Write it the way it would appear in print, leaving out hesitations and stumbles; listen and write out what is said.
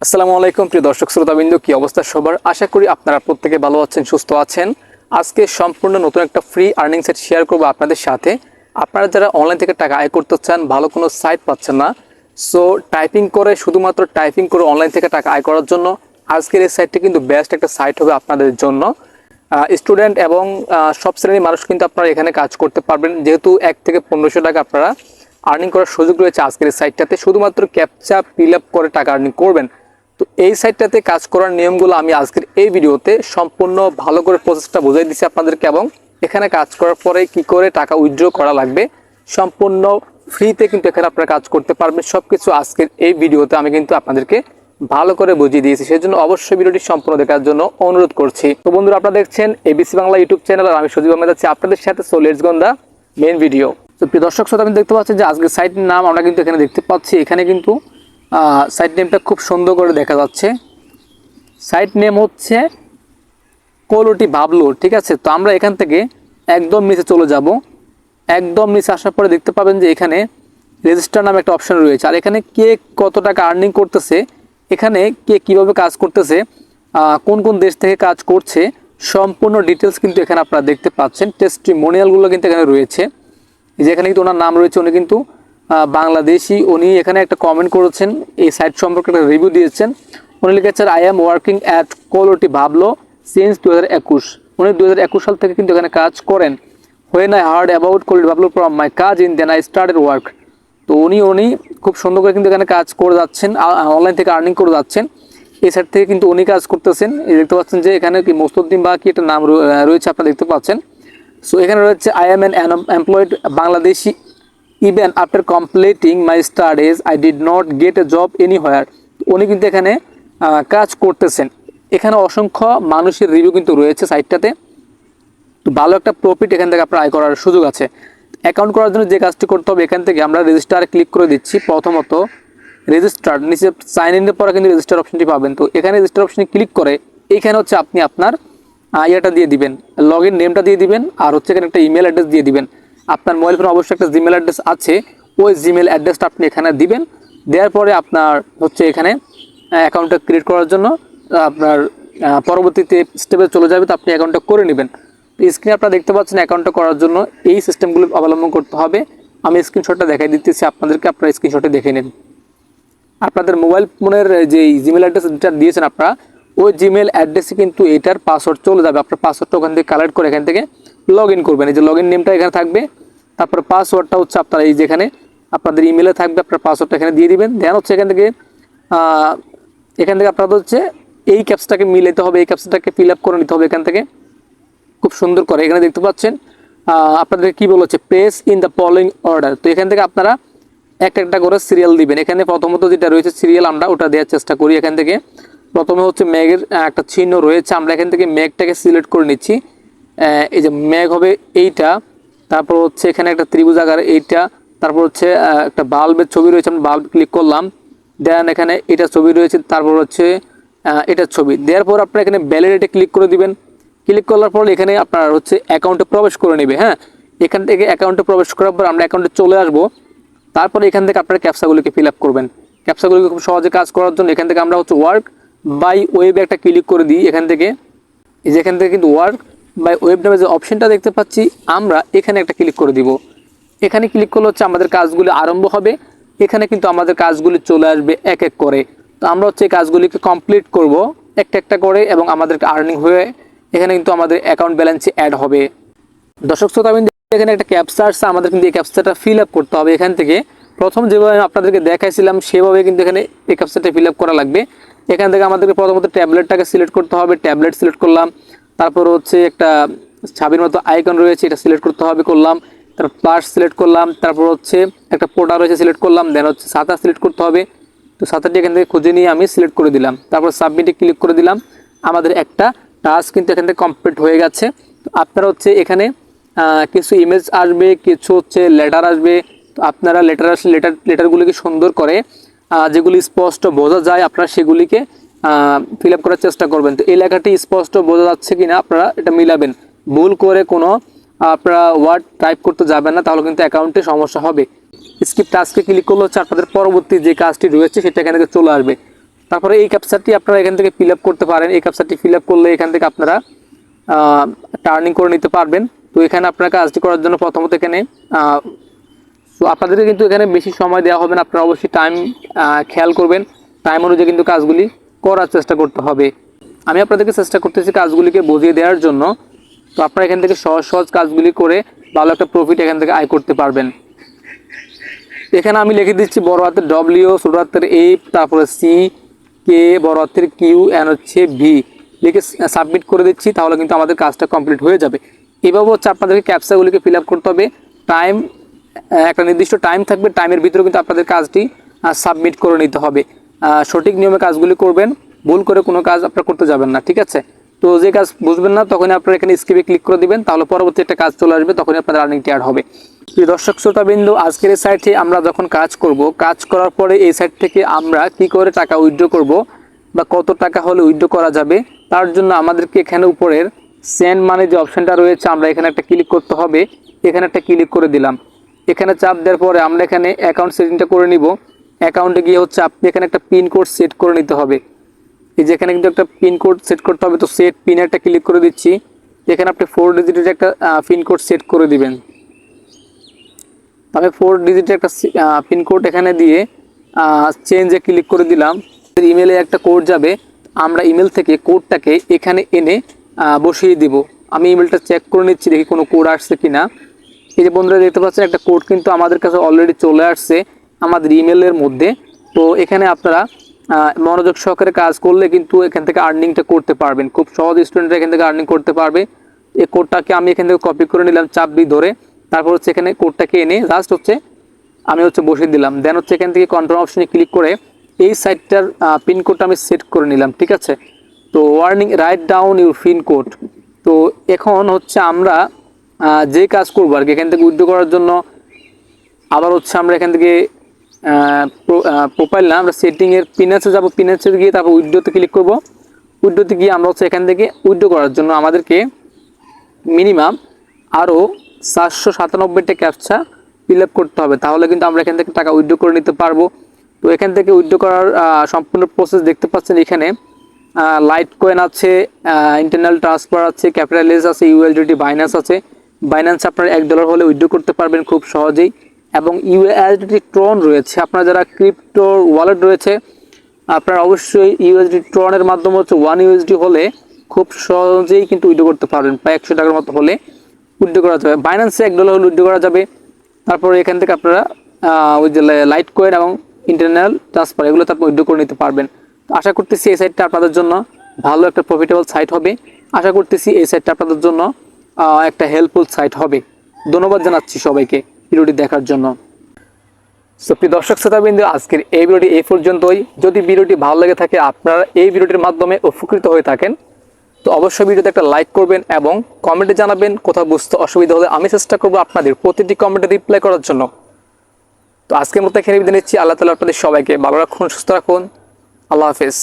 আসসালামু আলাইকুম প্রিয় দর্শক শ্রোতাবৃন্দ, কি অবস্থা সবার? আশা করি আপনারা প্রত্যেকে ভালো আছেন, সুস্থ আছেন। আজকে সম্পূর্ণ নতুন একটা ফ্রি আর্নিং সাইট শেয়ার করব আপনাদের সাথে। আপনারা যারা অনলাইন থেকে টাকা আয় করতে চান, ভালো কোনো সাইট পাচ্ছেন না, সো শুধুমাত্র টাইপিং করে অনলাইন থেকে টাকা আয় করার জন্য আজকের এই সাইটটি কিন্তু বেস্ট একটা সাইট হবে আপনাদের জন্য। স্টুডেন্ট এবং সব শ্রেণীর মানুষ কিন্তু আপনারা এখানে কাজ করতে পারবেন, যেহেতু 1 থেকে 1500 টাকা আপনারা আর্নিং করার সুযোগ রয়েছে আজকের এই সাইটটাতে। শুধুমাত্র ক্যাপচা ফিল আপ করে টাকা আর্নিং করবেন। তো এই সাইটটাতে কাজ করার নিয়মগুলো আমি আজকের এই ভিডিওতে সম্পূর্ণ ভালো করে প্রসেসটা বুঝিয়ে দিচ্ছি আপনাদেরকে, এবং এখানে কাজ করার পরে কি করে টাকা উইথড্র করা লাগবে সম্পূর্ণ ফ্রিতে কিন্তু এখানে আপনারা কাজ করতে পারবেন। সবকিছু আজকের এই ভিডিওতে আমি কিন্তু আপনাদেরকে ভালো করে বুঝিয়ে দিয়েছি, সেজন্য অবশ্যই ভিডিওটি সম্পূর্ণ দেখার জন্য অনুরোধ করছি। তো বন্ধুরা, আপনারা দেখছেন এবিসি বাংলা ইউটিউব চ্যানেল, আর আমি সজীব আহমেদ আছি আপনাদের সাথে। So let's go on the main video. তো প্রিয় দর্শক শ্রোতা, আপনি দেখতে পাচ্ছেন যে আজকের সাইটের নাম আমরা কিন্তু এখানে দেখতে পাচ্ছি। এখানে কিন্তু সাইট নেমটা খুব সুন্দর করে দেখা যাচ্ছে। সাইট নেম হচ্ছে কোলোটি বাবলু, ঠিক আছে। তো আমরা এখান থেকে একদম নিচে চলে যাব। একদম নিচে আসার পরে দেখতে পাবেন যে এখানে রেজিস্টার নামে একটা অপশন রয়েছে, আর এখানে কে কত টাকা আর্নিং করতেছে, এখানে কে কিভাবে কাজ করতেছে, কোন কোন দেশ থেকে কাজ করছে, সম্পূর্ণ ডিটেলস কিন্তু এখানে আপনারা দেখতে পাচ্ছেন। টেস্টিমোনিয়ালগুলো কিন্তু এখানে রয়েছে। যেখানে কিন্তু ওনার নাম রয়েছে, উনি কিন্তু বাংলাদেশি। উনি এখানে একটা কমেন্ট করেছেন, এই সাইট সম্পর্কে একটা রিভিউ দিয়েছেন। উনি লিখেছেন, I am working at Koloti Bablo since 2021। উনি 2021 সাল থেকে কিন্তু এখানে কাজ করেন। When I heard about Koloti Bablo from my কাজ in then I started work. তো উনি খুব সুন্দর করে কিন্তু এখানে কাজ করে যাচ্ছেন, অনলাইন থেকে আর্নিং করে যাচ্ছেন। এই সাইট থেকে কিন্তু উনি কাজ করতেছেন। এই দেখতে পাচ্ছেন যে এখানে কি মোস্তদ্দিন বা কি একটা নাম রয়েছে, আপনারা দেখতে পাচ্ছেন। সো এখানে রয়েছে, I am an employed Bangladeshi even after completing my studies I did not get A job anywhere. উনি কিন্তু এখানে কাজ করতেছেন। এখানে অসংখ্য মানুষের রিভিউ কিন্তু রয়েছে সাইটটাতে। তো ভালো একটা প্রফিট এখান থেকে আপনার আয় করার সুযোগ আছে। অ্যাকাউন্ট করার জন্য যে কাজটি করতে হবে, এখান থেকে আমরা রেজিস্টারে ক্লিক করে দিচ্ছি। প্রথমত রেজিস্টার, নিচে সাইন ইনের পরে কিন্তু রেজিস্টার অপশনটি পাবেন। তো এখানে রেজিস্টার অপশনে ক্লিক করে এখানে হচ্ছে আপনি আপনার ইয়েটা দিয়ে দিবেন, লগ ইন নেমটা দিয়ে দিবেন, আর হচ্ছে এখানে একটা ইমেল অ্যাড্রেস দিয়ে দিবেন। আপনার মোবাইল ফোনে অবশ্যই একটা জিমেল অ্যাড্রেস আছে, ওই জিমেল অ্যাড্রেসটা আপনি এখানে দিবেন। দেওয়ার পরে আপনার হচ্ছে এখানে অ্যাকাউন্টটা ক্রিয়েট করার জন্য আপনার পরবর্তীতে স্টেপে চলে যাবে। তো আপনি অ্যাকাউন্টটা করে নেবেন। স্ক্রিনে আপনারা দেখতে পাচ্ছেন অ্যাকাউন্টটা করার জন্য এই সিস্টেমগুলো অবলম্বন করতে হবে। আমি স্ক্রিনশটটা দেখাই দিতেছি আপনাদেরকে, আপনারা স্ক্রিনশটে দেখে নিন। আপনাদের মোবাইল ফোনের যে জিমেল অ্যাড্রেস যেটা দিয়েছেন আপনারা, ওই জিমেল অ্যাড্রেসে কিন্তু এটার পাসওয়ার্ড চলে যাবে। আপনার পাসওয়ার্ডটা ওখান থেকে কালেক্ট করে এখান থেকে লগ ইন করবেন। এই যে লগ ইন নেমটা এখানে থাকবে, তারপরে পাসওয়ার্ডটা হচ্ছে আপনার এই যেখানে আপনাদের ইমেলে থাকবে, আপনার পাসওয়ার্ডটা এখানে দিয়ে দিবেন। দেন হচ্ছে এখান থেকে আপনাদের হচ্ছে এই ক্যাপসটাকে মিলাতে হবে, এই ক্যাপসটাকে ফিল আপ করে নিতে হবে এখান থেকে খুব সুন্দর করে। এখানে দেখতে পাচ্ছেন আপনাদের কি বলেছে, press in the following order. তো এখান থেকে আপনারা একটা করে সিরিয়াল দিবেন। এখানে প্রথমত যেটা রয়েছে সিরিয়াল, আমরা ওটা দেওয়ার চেষ্টা করি। এখান থেকে প্রথমে হচ্ছে মেঘের একটা চিহ্ন রয়েছে, আমরা এখান থেকে মেঘটাকে সিলেক্ট করে নিচ্ছি। এই যে মেঘ হবে এইটা, তারপর হচ্ছে এখানে একটা ত্রিভুজ আকার এইটা, তারপর হচ্ছে একটা বাল্বের ছবি রয়েছে, আমরা বাল্ব ক্লিক করলাম। দেন এখানে এটা ছবি রয়েছে, তারপর হচ্ছে এটার ছবি দেওয়ার পর আপনারা এখানে ভ্যালিডেটে ক্লিক করে দিবেন। ক্লিক করার পর এখানে আপনার হচ্ছে অ্যাকাউন্টে প্রবেশ করে নেবে। হ্যাঁ, এখান থেকে অ্যাকাউন্টে প্রবেশ করার পর আমরা অ্যাকাউন্টে চলে আসবো। তারপরে এখান থেকে আপনারা ক্যাপসাগুলিকে ফিল আপ করবেন। ক্যাপসাগুলিকে খুব সহজে কাজ করার জন্য এখান থেকে আমরা হচ্ছে ওয়ার্ক বাই ওয়েবে একটা ক্লিক করে দিই। এখান থেকে এই যে এখান থেকে কিন্তু ওয়ার্ক বাই ওয়েব নামে যে অপশনটা দেখতে পাচ্ছি, আমরা এখানে একটা ক্লিক করে দিব। এখানে ক্লিক করলে হচ্ছে আমাদের কাজগুলি আরম্ভ হবে। এখানে কিন্তু আমাদের কাজগুলি চলে আসবে এক এক করে। তো আমরা হচ্ছে এই কাজগুলিকে কমপ্লিট করব একটা করে, এবং আমাদেরকে আর্নিং হয়ে এখানে কিন্তু আমাদের অ্যাকাউন্ট ব্যালেন্সে অ্যাড হবে। দর্শক শ্রোতা, এখানে একটা ক্যাপচা আসছে, আমাদের কিন্তু এই ক্যাপচাটা ফিল আপ করতে হবে। এখান থেকে প্রথম যেভাবে আমি আপনাদেরকে দেখাইছিলাম সেভাবে কিন্তু এখানে এই ক্যাপচাটা ফিল আপ করা লাগবে। এখান থেকে আমাদেরকে প্রথমত ট্যাবলেটটাকে সিলেক্ট করতে হবে। ট্যাবলেট সিলেক্ট করলাম, তারপর হচ্ছে একটা ছাবির মতো আইকন রয়েছে, এটা সিলেক্ট করতে হবে, করলাম। তারপর প্লাস সিলেক্ট করলাম, তারপর হচ্ছে একটা পোর্টাল রয়েছে সিলেক্ট করলাম। দেন হচ্ছে ছাতা সিলেক্ট করতে হবে। তো ছাতাটি এখান থেকে খুঁজে নিয়ে আমি সিলেক্ট করে দিলাম, তারপর সাবমিটে ক্লিক করে দিলাম। আমাদের একটা টাস্ক কিন্তু এখান থেকে কমপ্লিট হয়ে গেছে। তো আপনারা হচ্ছে এখানে কিছু ইমেজ আসবে, কিছু হচ্ছে লেটার আসবে। তো আপনারা লেটারগুলিকে সুন্দর করে যেগুলি স্পষ্ট বোঝা যায় আপনারা সেগুলিকে ফিল আপ করার চেষ্টা করবেন। তো এই লেখাটি স্পষ্ট বোঝা যাচ্ছে কিনা আপনারা এটা মিলাবেন। ভুল করে কোনো আপনারা ওয়ার্ড টাইপ করতে যাবেন না, তাহলে কিন্তু অ্যাকাউন্টে সমস্যা হবে। স্কিপ টাস্কে ক্লিক করলে হচ্ছে আপনাদের পরবর্তী যে কাজটি রয়েছে সেটা এখানে চলে আসবে। তারপরে এই ক্যাপচারটি আপনারা এখান থেকে ফিল আপ করতে পারেন। এই ক্যাপচারটি ফিল আপ করলে এখান থেকে আপনারা টার্নিং করে নিতে পারবেন। তো এখানে আপনার কাজটি করার জন্য প্রথমত এখানে তো আপনাদেরকে কিন্তু এখানে বেশি সময় দেওয়া হবে না, আপনারা অবশ্যই টাইম খেয়াল করবেন, টাইম অনুযায়ী কিন্তু কাজগুলি করার চেষ্টা করতে হবে। আমি আপনাদেরকে চেষ্টা করতেছি কাজগুলিকে বুঝিয়ে দেওয়ার জন্য। তো আপনারা এখান থেকে সহজ সহজ কাজগুলি করে ভালো একটা প্রফিট এখান থেকে আয় করতে পারবেন। এখানে আমি লিখে দিচ্ছি বড় হাতের ডব্লিউ, ছোট হাতের এ, তারপরে সি, কে, বড় হাতের কিউ, এন হচ্ছে ভি, লিখে সাবমিট করে দিচ্ছি। তাহলে কিন্তু আমাদের কাজটা কমপ্লিট হয়ে যাবে। এভাবে হচ্ছে আপনাদেরকে ক্যাপচাগুলিকে ফিল আপ করতে হবে। টাইম একটা নির্দিষ্ট টাইম থাকবে, টাইমের ভিতরে কিন্তু আপনাদের কাজটি সাবমিট করে নিতে হবে। সঠিক নিয়মে কাজগুলি করবেন, ভুল করে কোনো কাজ আপনারা করতে যাবেন না, ঠিক আছে? তো যে কাজ বুঝবেন না তখনই আপনারা এখানে স্কিপে ক্লিক করে দিবেন, তাহলে পরবর্তী একটা কাজ চলে আসবে, তখনই আপনাদের আর্নিংটি অ্যাড হবে। প্রিয় দর্শক শ্রোতাবৃন্দ, আজকের এই সাইটে আমরা যখন কাজ করব, কাজ করার পরে এই সাইট থেকে আমরা কি করে টাকা উইথড্র করব বা কত টাকা হলে উইথড্র করা যাবে, তার জন্য আমাদেরকে এখানে উপরের সেন্ড মানি যে অপশানটা রয়েছে, আমরা এখানে একটা ক্লিক করতে হবে। এখানে একটা ক্লিক করে দিলাম। এখানে চাপ দেওয়ার পরে আমরা এখানে অ্যাকাউন্ট সেটিংটা করে নিব। অ্যাকাউন্টে গিয়ে হচ্ছে আপনি এখানে একটা পিন কোড সেট করে নিতে হবে। এই যে এখানে কিন্তু একটা পিন কোড সেট করতে হবে, তো সেট পিন একটা ক্লিক করে দিচ্ছি। এখানে আপনি 4 ডিজিটের একটা পিন কোড সেট করে দিবেন। আমি 4 ডিজিটের একটা পিন কোড এখানে দিয়ে চেঞ্জে ক্লিক করে দিলাম। ইমেলে একটা কোড যাবে, আমরা ইমেল থেকে কোডটাকে এখানে এনে বসিয়ে দিব। আমি ইমেলটা চেক করে নিচ্ছি, দেখি কোনো কোড আসছে কিনা। এই যে বন্ধুরা দেখতে পাচ্ছেন একটা কোড কিন্তু আমাদের কাছে অলরেডি চলে আসছে আমাদের ইমেলের মধ্যে। তো এখানে আপনারা মনোযোগ সহকারে কাজ করলে কিন্তু এখান থেকে আর্নিংটা করতে পারবেন, খুব সহজ স্টুডেন্টরা এখান থেকে আর্নিং করতে পারবে। এই কোডটাকে আমি এখান থেকে কপি করে নিলাম চাপ দিয়ে ধরে, তারপর হচ্ছে এখানে কোডটাকে এনে জাস্ট হচ্ছে আমি হচ্ছে বসিয়ে দিলাম। দেন হচ্ছে এখান থেকে কন্ট্রোল অপশনে ক্লিক করে এই সাইটটার পিনকোডটা আমি সেট করে নিলাম, ঠিক আছে? তো warning write down your pincode. তো এখন হচ্ছে আমরা যে কাজ করবো আর কি, এখান থেকে উইথড্র করার জন্য আবার হচ্ছে আমরা এখান থেকে প্রোফাইল না, আমরা সেটিংয়ের পিনান্সে যাবো। পিনান্সে গিয়ে তারপর উইথড্রোতে ক্লিক করব। উইথড্রোতে গিয়ে আমরা হচ্ছে এখান থেকে উইথড্র করার জন্য আমাদেরকে মিনিমাম আরও 497টা ক্যাপচা ফিল আপ করতে হবে, তাহলে কিন্তু আমরা এখান থেকে টাকা উইথড্র করে নিতে পারবো। তো এখান থেকে উইথড্র করার সম্পূর্ণ প্রসেস দেখতে পাচ্ছেন। এখানে লাইট কয়েন আছে, ইন্টারনাল ট্রান্সফার আছে, ক্যাপিটালাইজ আছে, ইউএসডিটি বাইন্যান্স আছে। বাইন্যান্স আপনার $1 হলে উইথড্র করতে পারবেন খুব সহজেই, এবং ইউএসডিটি ট্রন রয়েছে। আপনার যারা ক্রিপ্টো ওয়ালেট রয়েছে আপনারা অবশ্যই ইউএসডি ট্রনের মাধ্যমে হচ্ছে 1 USD হলে খুব সহজেই কিন্তু উইথড্র করতে পারবেন, প্রায় 100 টাকার মতো হলে উইথড্র করা যাবে। বাইন্যান্সে $1 হলে উইথড্র করা যাবে। তারপরে এখান থেকে আপনারা ওই যে লাইট কয়েন এবং ইন্টারনাল ট্রান্সফার এগুলো তারপর উইথড্র করে নিতে পারবেন। তো আশা করতেছি এই সাইটটা আপনাদের জন্য ভালো একটা প্রফিটেবল সাইট হবে। আশা করতেছি এই সাইটটা আপনাদের জন্য একটা হেল্পফুল সাইট হবে। ধন্যবাদ জানাচ্ছি সবাইকে ভিডিওটি দেখার জন্য। সো প্রিয় দর্শক শ্রোতাবৃন্দ, আজকের এই ভিডিওটি এই পর্যন্তই। যদি ভিডিওটি ভালো লেগে থাকে, আপনারা এই ভিডিওটির মাধ্যমে উপকৃত হয়ে থাকেন, তো অবশ্যই ভিডিওতে একটা লাইক করবেন এবং কমেন্টে জানাবেন। কোথাও বুঝতে অসুবিধা হলে আমি চেষ্টা করবো আপনাদের প্রতিটি কমেন্টে রিপ্লাই করার জন্য। তো আজকের মতো এখানে বিদায় নিচ্ছি। আল্লাহ তাআলা আপনাদের সবাইকে ভালো রাখুন, সুস্থ রাখুন। আল্লাহ হাফেজ।